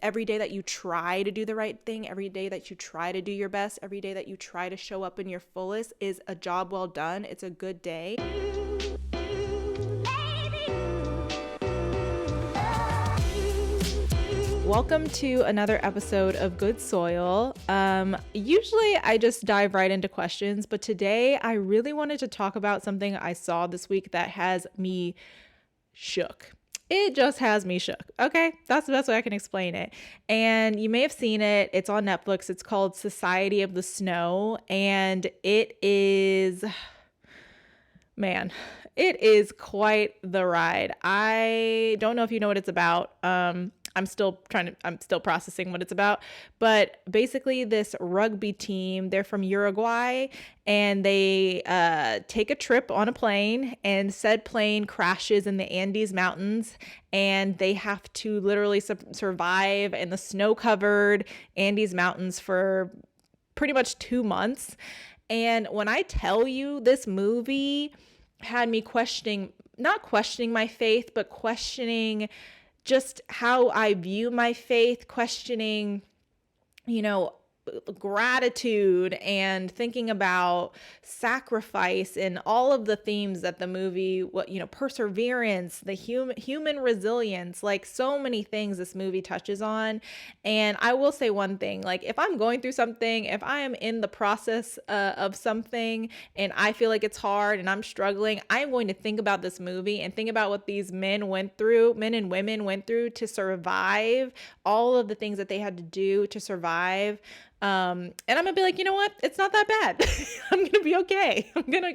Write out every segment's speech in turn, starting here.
every day that you try to do the right thing, every day that you try to do your best, every day that you try to show up in your fullest is a job well done. It's a good day. Welcome to another episode of Goode Soil. Usually I just dive right into questions, but today I really wanted to talk about something I saw this week that has me shook. It just has me shook. Okay, that's the best way I can explain it. And you may have seen it. It's on Netflix. It's called Society of the Snow, and it is, man, it is quite the ride. I don't know if you know what it's about. I'm still processing what it's about, but basically this rugby team, they're from Uruguay, and they take a trip on a plane, and said plane crashes in the Andes Mountains, and they have to literally survive in the snow-covered Andes Mountains for pretty much 2 months. And when I tell you, this movie had me not questioning my faith, but questioning just how I view my faith, questioning, gratitude, and thinking about sacrifice and all of the themes that the movie, perseverance, the human resilience, like so many things this movie touches on. And I will say one thing, like if I'm going through something, if I am in the process of something and I feel like it's hard and I'm struggling, I'm going to think about this movie and think about what these men and women went through to survive, all of the things that they had to do to survive. And I'm gonna be like, you know what? It's not that bad. I'm gonna be okay. I'm gonna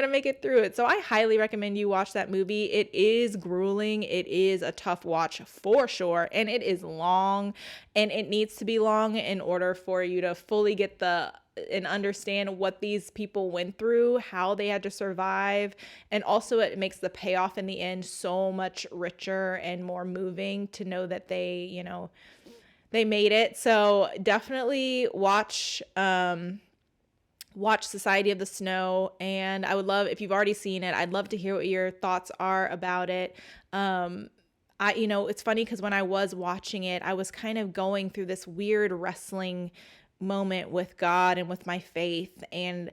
make it through it. So I highly recommend you watch that movie. It is grueling. It is a tough watch for sure. And it is long, and it needs to be long in order for you to fully get and understand what these people went through, how they had to survive. And also it makes the payoff in the end so much richer and more moving to know that they made it. So definitely watch Society of the Snow. And I would love, if you've already seen it, I'd love to hear what your thoughts are about it. It's funny because when I was watching it, I was kind of going through this weird wrestling moment with God and with my faith. And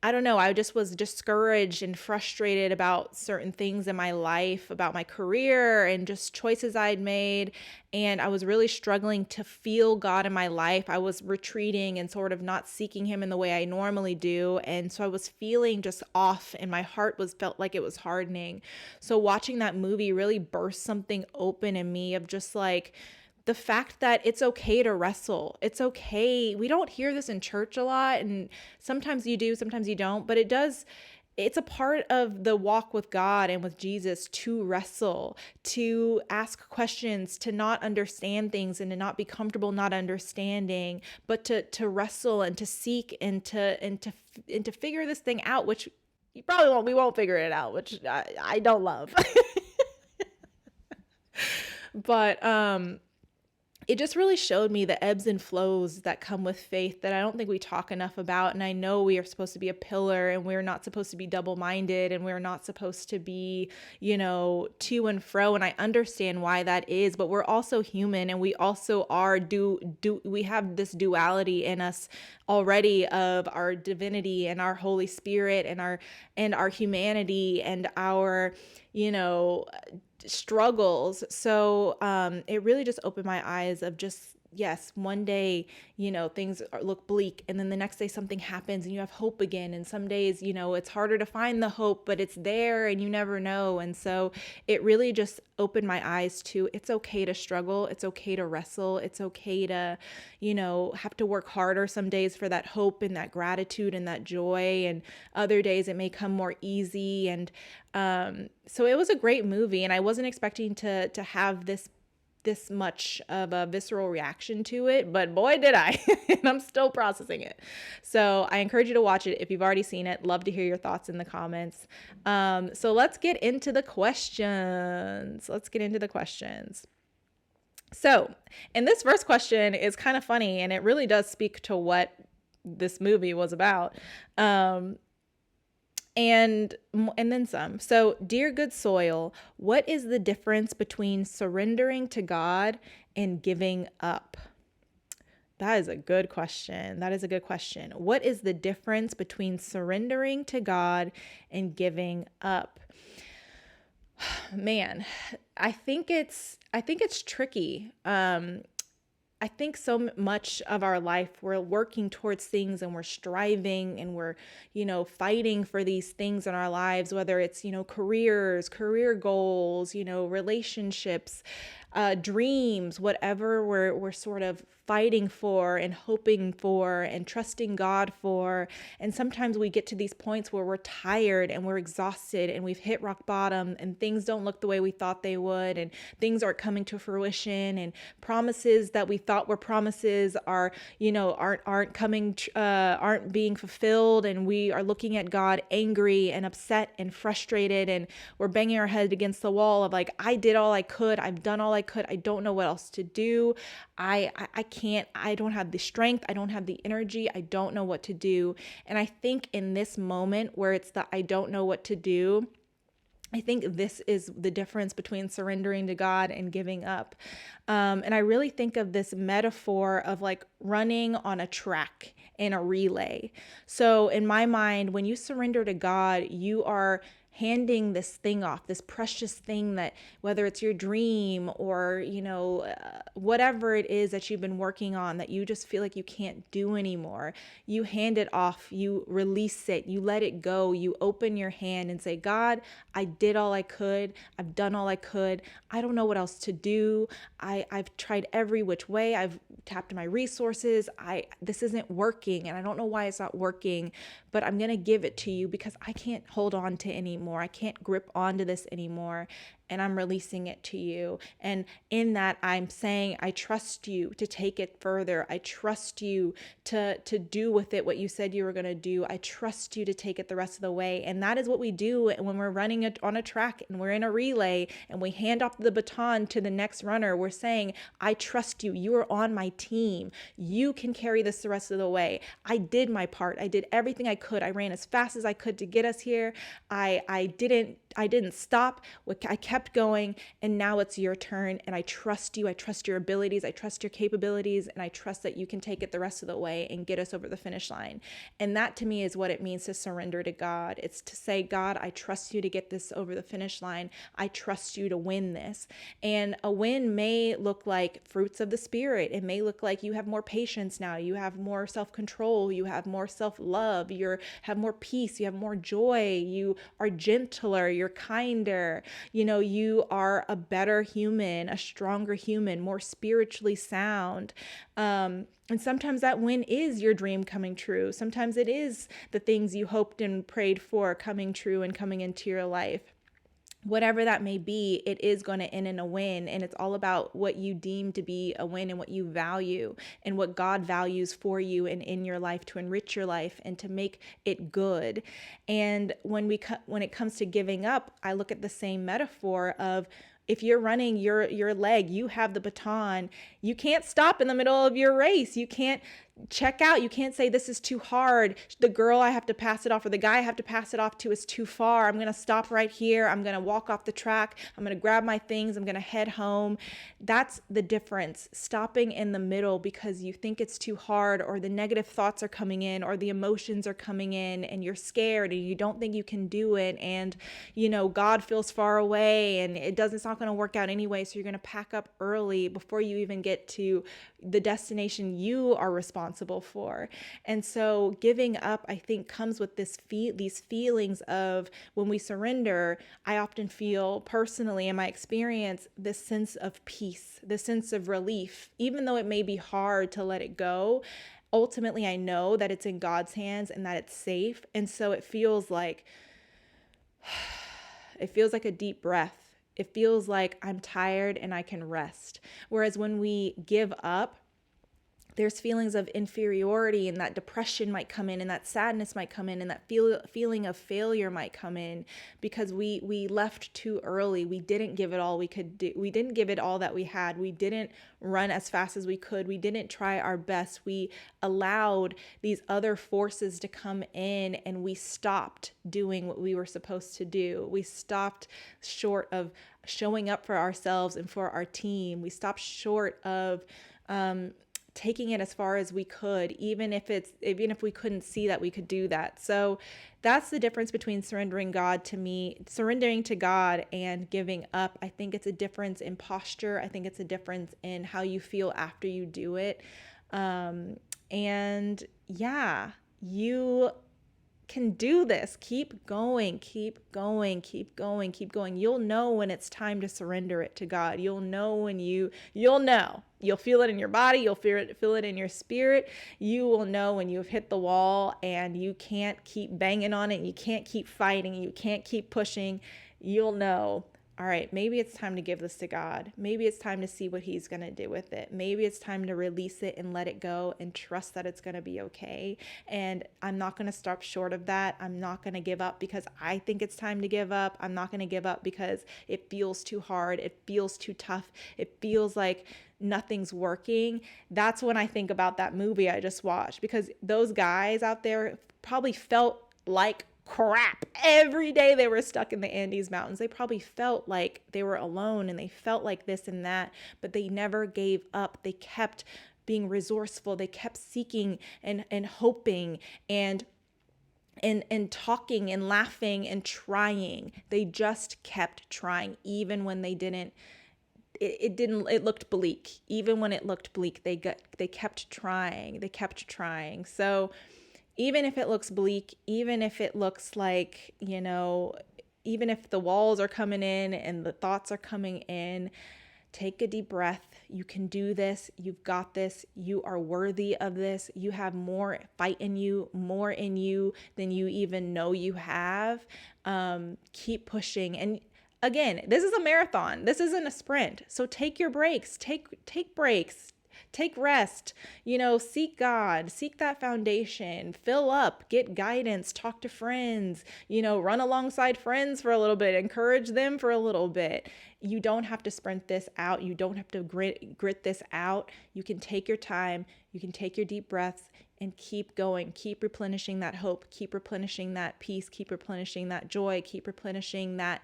I don't know, I just was discouraged and frustrated about certain things in my life, about my career and just choices I'd made. And I was really struggling to feel God in my life. I was retreating and sort of not seeking him in the way I normally do. And so I was feeling just off, and my heart felt like it was hardening. So watching that movie really burst something open in me of just like, the fact that it's okay to wrestle. It's okay. We don't hear this in church a lot, and sometimes you do, sometimes you don't, but it's a part of the walk with God and with Jesus to wrestle, to ask questions, to not understand things and to not be comfortable not understanding, but to wrestle and to seek and to figure this thing out, which you probably won't. We won't figure it out, which I don't love. But it just really showed me the ebbs and flows that come with faith that I don't think we talk enough about. And I know we are supposed to be a pillar, and we're not supposed to be double-minded, and we're not supposed to be, to and fro. And I understand why that is, but we're also human, and we also are we have this duality in us already of our divinity and our Holy Spirit and our humanity and our, struggles. So it really just opened my eyes of just, yes, one day, things look bleak, and then the next day something happens and you have hope again. And some days, it's harder to find the hope, but it's there and you never know. And so it really just opened my eyes to, it's okay to struggle. It's okay to wrestle. It's okay to, have to work harder some days for that hope and that gratitude and that joy. And other days it may come more easy. And so it was a great movie, and I wasn't expecting to have this much of a visceral reaction to it, but boy did I. And I'm still processing it. So I encourage you to watch it if you've already seen it. Love to hear your thoughts in the comments. So let's get into the questions. So, and this first question is kind of funny, and it really does speak to what this movie was about. and then some. So, dear good soil, what is the difference between surrendering to God and giving up? That is a good question. That is a good question. What is the difference between surrendering to God and giving up? Man, I think it's tricky. I think so much of our life we're working towards things and we're striving and we're, fighting for these things in our lives, whether it's, career goals, relationships, dreams, whatever we're sort of fighting for and hoping for and trusting God for. And sometimes we get to these points where we're tired and we're exhausted and we've hit rock bottom and things don't look the way we thought they would and things aren't coming to fruition and promises that we thought were promises are, aren't being fulfilled, and we are looking at God angry and upset and frustrated, and we're banging our head against the wall of like, I did all I could, I've done all I could, I don't know what else to do. I can't, I don't have the strength, I don't have the energy, I don't know what to do. And I think in this moment where it's the I don't know what to do, I think this is the difference between surrendering to God and giving up. And I really think of this metaphor of like running on a track in a relay. So in my mind, when you surrender to God, you are handing this thing off, this precious thing that, whether it's your dream or, whatever it is that you've been working on that you just feel like you can't do anymore, you hand it off, you release it, you let it go, you open your hand and say, God, I did all I could, I've done all I could, I don't know what else to do, I've tried every which way, I've tapped my resources, this isn't working and I don't know why it's not working, but I'm going to give it to you because I can't hold on to anymore. I can't grip onto this anymore. And I'm releasing it to you. And in that, I'm saying, I trust you to take it further. I trust you to do with it what you said you were going to do. I trust you to take it the rest of the way. And that is what we do when we're running on a track and we're in a relay and we hand off the baton to the next runner. We're saying, I trust you. You are on my team. You can carry this the rest of the way. I did my part. I did everything I could. I ran as fast as I could to get us here. I didn't stop. I kept going, and now it's your turn, and I trust you. I trust your abilities. I trust your capabilities, and I trust that you can take it the rest of the way and get us over the finish line. And that to me is what it means to surrender to God. It's to say, God, I trust you to get this over the finish line. I trust you to win this. And a win may look like fruits of the Spirit. It may look like you have more patience now. You have more self-control. You have more self-love. You have more peace. You have more joy. You are gentler. You're kinder. You are a better human, a stronger human, more spiritually sound. And sometimes that win is your dream coming true. Sometimes it is the things you hoped and prayed for coming true and coming into your life. Whatever that may be, it is going to end in a win. And it's all about what you deem to be a win and what you value and what God values for you and in your life to enrich your life and to make it good. And when it comes to giving up, I look at the same metaphor of, if you're running your leg, you have the baton, you can't stop in the middle of your race. You can't check out. You can't say, this is too hard. The girl I have to pass it off or the guy I have to pass it off to is too far. I'm going to stop right here. I'm going to walk off the track. I'm going to grab my things. I'm going to head home. That's the difference. Stopping in the middle because you think it's too hard, or the negative thoughts are coming in, or the emotions are coming in, and you're scared and you don't think you can do it. And, God feels far away and it's not going to work out anyway. So you're going to pack up early before you even get to the destination you are responsible for. And so giving up, I think, comes with these feelings of, when we surrender, I often feel personally in my experience, this sense of peace, this sense of relief, even though it may be hard to let it go. Ultimately, I know that it's in God's hands and that it's safe. And so it feels like a deep breath. It feels like I'm tired and I can rest. Whereas when we give up, there's feelings of inferiority, and that depression might come in, and that sadness might come in, and that feeling of failure might come in because we left too early. We didn't give it all we could do. We didn't give it all that we had. We didn't run as fast as we could. We didn't try our best. We allowed these other forces to come in, and we stopped doing what we were supposed to do. We stopped short of showing up for ourselves and for our team. We stopped short of taking it as far as we could, even if we couldn't see that we could do that. So that's the difference between surrendering to God and giving up. I think it's a difference in posture. I think it's a difference in how you feel after you do it. And yeah, you can do this. Keep going, keep going, keep going, keep going. You'll know when it's time to surrender it to God. You'll know you'll feel it in your body. You'll feel it in your spirit. You will know when you've hit the wall and you can't keep banging on it. You can't keep fighting. You can't keep pushing. You'll know, all right, maybe it's time to give this to God. Maybe it's time to see what He's going to do with it. Maybe it's time to release it and let it go and trust that it's going to be okay. And I'm not going to stop short of that. I'm not going to give up because I think it's time to give up. I'm not going to give up because it feels too hard. It feels too tough. It feels like nothing's working. That's when I think about that movie I just watched, because those guys out there probably felt like crap every day they were stuck in the Andes Mountains. They probably felt like they were alone, and they felt like this and that, but they never gave up. They kept being resourceful. They kept seeking and hoping and talking and laughing and trying. They just kept trying, even when they didn't. It looked bleak. Even when it looked bleak, they kept trying. They kept trying. So even if it looks bleak, even if it looks like, even if the walls are coming in and the thoughts are coming in, take a deep breath. You can do this. You've got this. You are worthy of this. You have more fight in you, more in you than you even know you have. Keep pushing. And again, this is a marathon. This isn't a sprint. So take your breaks. Take breaks. Take rest, seek God, seek that foundation, fill up, get guidance, talk to friends, run alongside friends for a little bit, encourage them for a little bit. You don't have to sprint this out. You don't have to grit this out. You can take your time. You can take your deep breaths and keep going. Keep replenishing that hope. Keep replenishing that peace. Keep replenishing that joy. Keep replenishing that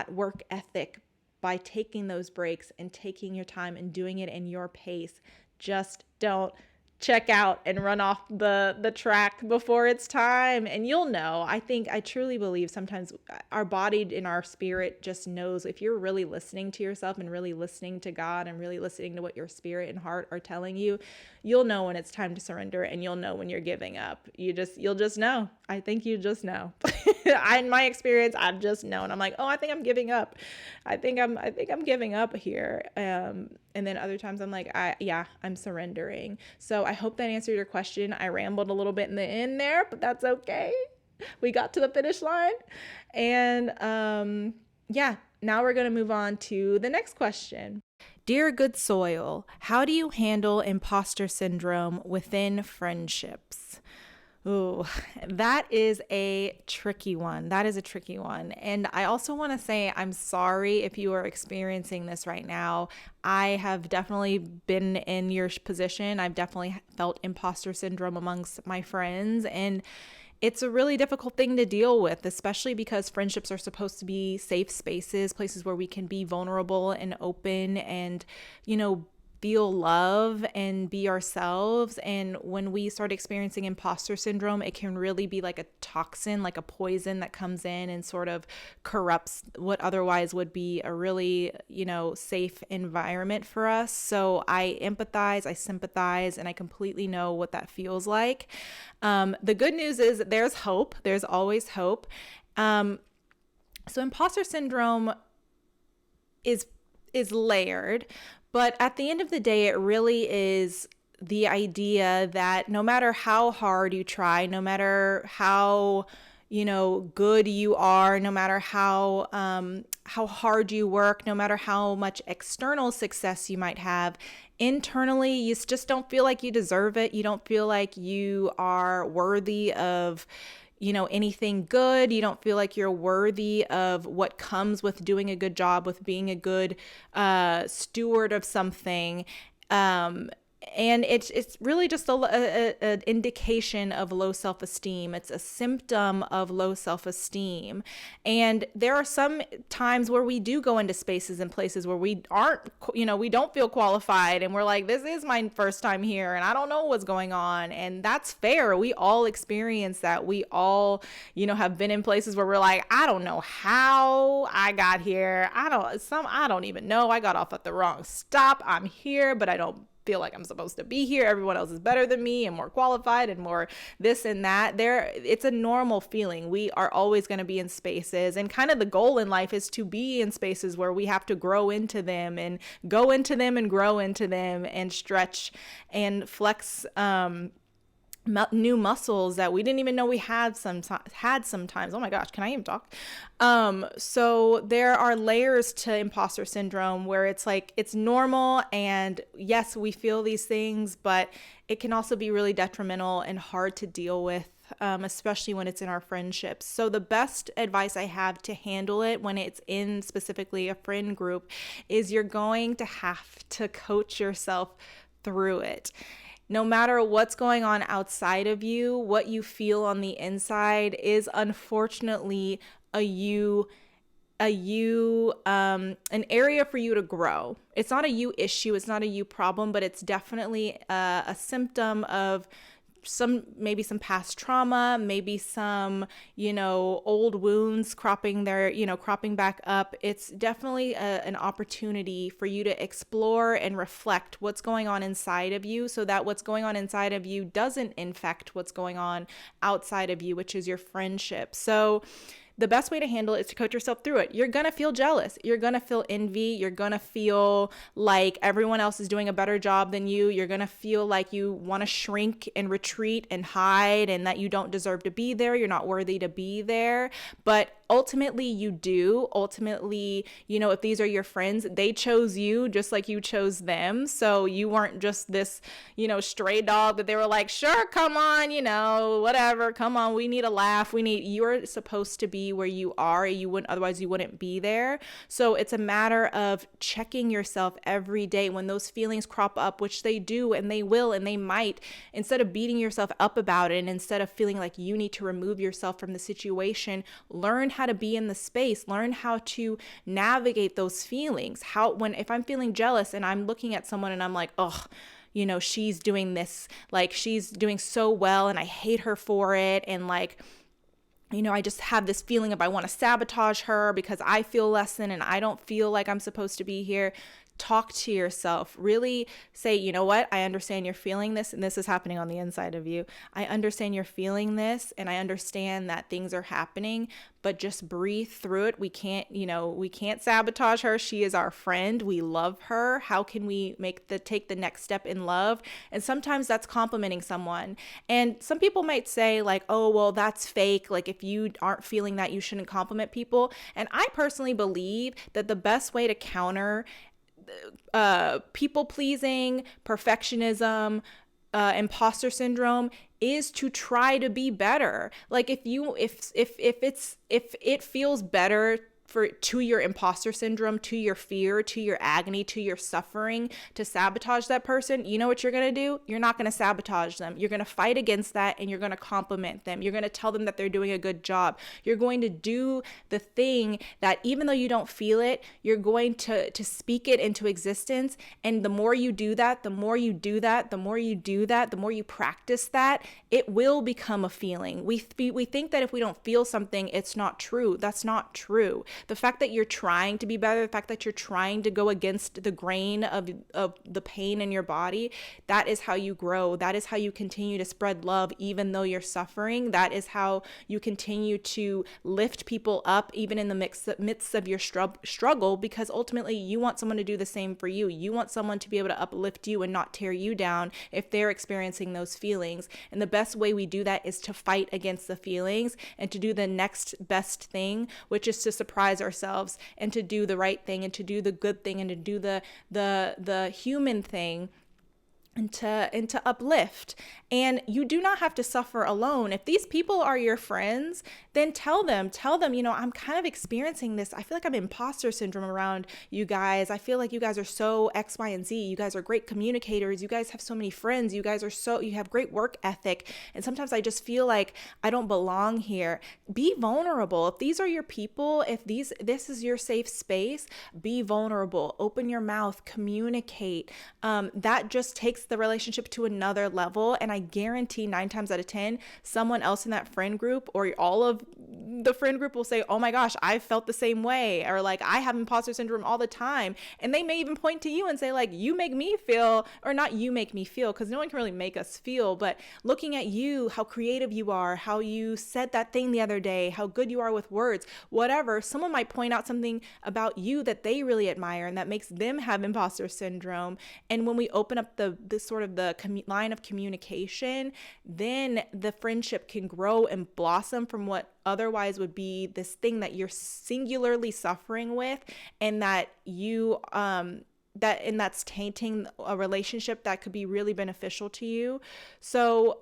work ethic by taking those breaks and taking your time and doing it in your pace. Just don't check out and run off the track before it's time. And you'll know. I truly believe sometimes our body and our spirit just knows. If you're really listening to yourself and really listening to God and really listening to what your spirit and heart are telling you, you'll know when it's time to surrender, and you'll know when you're giving up. You'll just know. I think you just know. In my experience, I've just known. I'm like, oh, I think I'm giving up. I think I'm giving up here. And then other times I'm like, I'm surrendering. So I hope that answered your question. I rambled a little bit in the end there, but that's okay. We got to the finish line. And now we're going to move on to the next question. Dear Goode Soil, how do you handle imposter syndrome within friendships? Ooh, that is a tricky one. And I also want to say I'm sorry if you are experiencing this right now. I have definitely been in your position. I've definitely felt imposter syndrome amongst my friends, and it's a really difficult thing to deal with, especially because friendships are supposed to be safe spaces, places where we can be vulnerable and open and, feel love and be ourselves. And when we start experiencing imposter syndrome, it can really be like a toxin, like a poison that comes in and sort of corrupts what otherwise would be a really, safe environment for us. So I empathize, I sympathize, and I completely know what that feels like. The good news is that there's hope. There's always hope. So imposter syndrome is layered. But at the end of the day, it really is the idea that no matter how hard you try, no matter how good you are, no matter how hard you work, no matter how much external success you might have, internally, you just don't feel like you deserve it. You don't feel like you are worthy of, anything good. You don't feel like you're worthy of what comes with doing a good job, with being a good steward of something. And it's really just an indication of low self-esteem. It's a symptom of low self-esteem. And there are some times where we do go into spaces and places where we aren't, we don't feel qualified, and we're like, this is my first time here and I don't know what's going on. And that's fair. We all experience that. We all, have been in places where we're like, I don't know how I got here. I don't even know. I got off at the wrong stop. I'm here, but I don't feel like I'm supposed to be here. Everyone else is better than me and more qualified and more this and that. It's a normal feeling. We are always going to be in spaces, and kind of the goal in life is to be in spaces where we have to grow into them and go into them and grow into them and stretch and flex new muscles that we didn't even know we had sometimes. Oh my gosh, can I even talk? So there are layers to imposter syndrome where it's like, it's normal, and yes, we feel these things, but it can also be really detrimental and hard to deal with, especially when it's in our friendships. So the best advice I have to handle it when it's in specifically a friend group is you're going to have to coach yourself through it. No matter what's going on outside of you, what you feel on the inside is unfortunately an area for you to grow. It's not a you issue, it's not a you problem, but it's definitely a symptom of maybe some past trauma, maybe some, old wounds cropping back up. It's definitely an opportunity for you to explore and reflect what's going on inside of you, so that what's going on inside of you doesn't infect what's going on outside of you, which is your friendship. So the best way to handle it is to coach yourself through it. You're going to feel jealous. You're going to feel envy. You're going to feel like everyone else is doing a better job than you. You're going to feel like you want to shrink and retreat and hide, and that you don't deserve to be there. You're not worthy to be there. But ultimately you do. Ultimately, if these are your friends, they chose you just like you chose them. So you weren't just this, stray dog that they were like, sure, come on, whatever, come on, we need a laugh. You're supposed to be where you are. Otherwise you wouldn't be there. So it's a matter of checking yourself every day when those feelings crop up, which they do, and they will, and they might. Instead of beating yourself up about it, and instead of feeling like you need to remove yourself from the situation, learn how to be in the space, learn how to navigate those feelings. If I'm feeling jealous and I'm looking at someone and I'm like, oh, she's doing this, like she's doing so well and I hate her for it. And like, I just have this feeling of I want to sabotage her because I feel less than and I don't feel like I'm supposed to be here. Talk to yourself. Really say, you know what? I understand you're feeling this, and this is happening on the inside of you. I understand you're feeling this, and I understand that things are happening, but just breathe through it. We can't sabotage her. She is our friend. We love her. How can we take the next step in love? And sometimes that's complimenting someone. And some people might say like, oh, well, that's fake. Like if you aren't feeling that, you shouldn't compliment people. And I personally believe that the best way to counter people pleasing, perfectionism, imposter syndrome is to try to be better. Like if it feels better to your imposter syndrome, to your fear, to your agony, to your suffering, to sabotage that person, you know what you're going to do? You're not going to sabotage them. You're going to fight against that, and you're going to compliment them. You're going to tell them that they're doing a good job. You're going to do the thing that even though you don't feel it, you're going to speak it into existence. And the more you do that, the more you do that, the more you do that, the more you practice that, it will become a feeling. We think that if we don't feel something, it's not true. That's not true. the fact that you're trying to be better, the fact that you're trying to go against the grain of the pain in your body, that is how you grow. That is how you continue to spread love even though you're suffering. That is how you continue to lift people up even in the midst of your struggle, because ultimately you want someone to do the same for you. You want someone to be able to uplift you and not tear you down if they're experiencing those feelings. And the best way we do that is to fight against the feelings and to do the next best thing, which is to surprise ourselves and to do the right thing and to do the good thing and to do the human thing, and to uplift. And you do not have to suffer alone. If these people are your friends, then tell them, I'm kind of experiencing this. I feel like I'm imposter syndrome around you guys. I feel like you guys are so X, Y, and Z. You guys are great communicators. You guys have so many friends. You have great work ethic. And sometimes I just feel like I don't belong here. Be vulnerable. If these are your people, if this is your safe space, be vulnerable. Open your mouth, communicate. That just takes the relationship to another level. And I guarantee 9 times out of 10, someone else in that friend group or all of the friend group will say, oh my gosh, I felt the same way. Or like, I have imposter syndrome all the time. And they may even point to you and say like, you make me feel, or not you make me feel, because no one can really make us feel, but looking at you, how creative you are, how you said that thing the other day, how good you are with words, whatever, someone might point out something about you that they really admire and that makes them have imposter syndrome. And when we open up the sort of the line of communication, then the friendship can grow and blossom from what otherwise would be this thing that you're singularly suffering with, and that that's tainting a relationship that could be really beneficial to you. So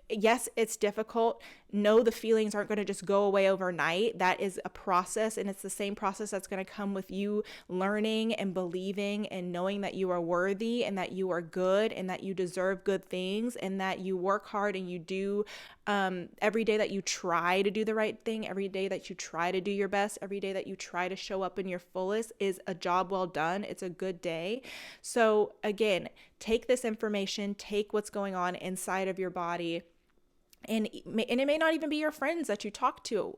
yes, it's difficult. No, the feelings aren't going to just go away overnight. That is a process, and it's the same process that's going to come with you learning and believing and knowing that you are worthy and that you are good and that you deserve good things and that you work hard and you do every day that you try to do the right thing, every day that you try to do your best, every day that you try to show up in your fullest is a job well done. It's a good day. So again, take this information, take what's going on inside of your body. And it may not even be your friends that you talk to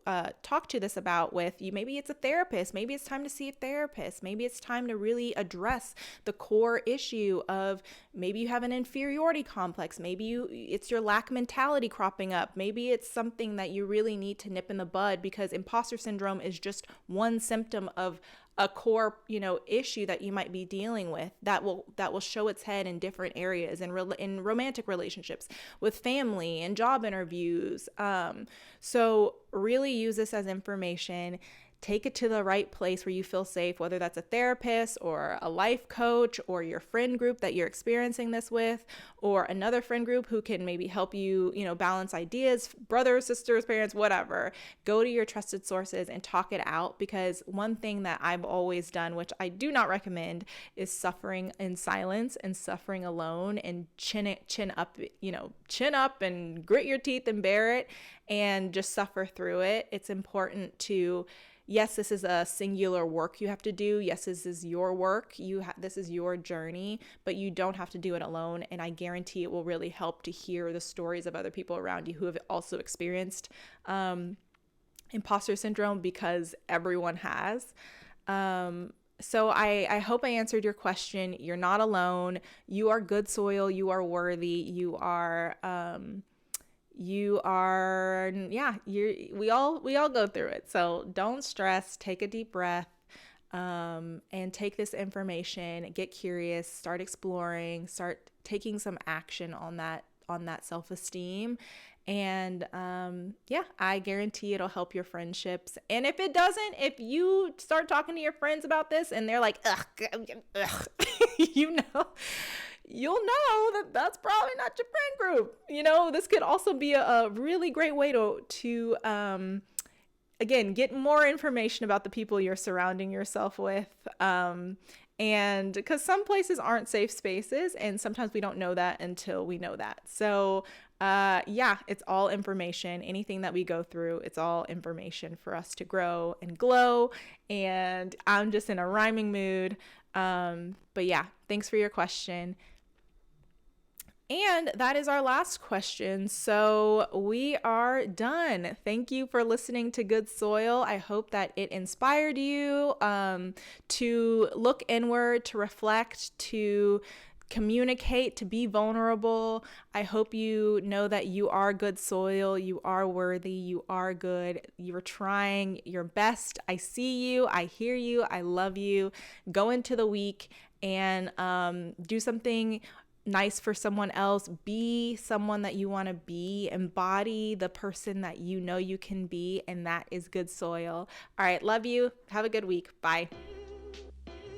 this about with you. Maybe it's a therapist. Maybe it's time to see a therapist. Maybe it's time to really address the core issue of maybe you have an inferiority complex. Maybe it's your lack mentality cropping up. Maybe it's something that you really need to nip in the bud, because imposter syndrome is just one symptom of a core, issue that you might be dealing with that will show its head in different areas, in romantic relationships, with family and job interviews. So really use this as information. Take it to the right place where you feel safe, whether that's a therapist or a life coach or your friend group that you're experiencing this with, or another friend group who can maybe help you, balance ideas, brothers, sisters, parents, whatever. Go to your trusted sources and talk it out, because one thing that I've always done, which I do not recommend, is suffering in silence and suffering alone, and chin up and grit your teeth and bear it and just suffer through it. It's important to, yes, this is a singular work you have to do. Yes, this is your work. This is your journey, but you don't have to do it alone. And I guarantee it will really help to hear the stories of other people around you who have also experienced imposter syndrome, because everyone has. So I hope I answered your question. You're not alone. You are good soil. You are worthy. We all go through it. So don't stress, take a deep breath, and take this information, get curious, start exploring, start taking some action on that self-esteem. And I guarantee it'll help your friendships. And if it doesn't, if you start talking to your friends about this and they're like, ugh, you'll know that that's probably not your friend group. This could also be a really great way to again, get more information about the people you're surrounding yourself with. And because some places aren't safe spaces, and sometimes we don't know that until we know that. So it's all information. Anything that we go through, it's all information for us to grow and glow. And I'm just in a rhyming mood. But yeah, thanks for your question. And that is our last question. So we are done. Thank you for listening to Goode Soil. I hope that it inspired you to look inward, to reflect, to communicate, to be vulnerable. I hope you know that you are good soil, you are worthy, you are good, you're trying your best. I see you, I hear you, I love you. Go into the week and do something nice for someone else. Be someone that you want to be. Embody the person that you know you can be, and that is good soil. All right, love you. Have a good week. Bye.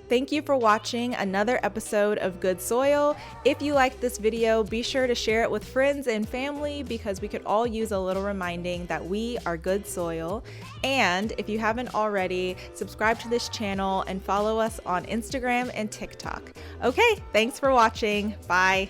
Thank you for watching another episode of Goode Soil. If you liked this video, be sure to share it with friends and family because we could all use a little reminding that we are good soil. And if you haven't already, subscribe to this channel and follow us on Instagram and TikTok. Okay, thanks for watching. Bye.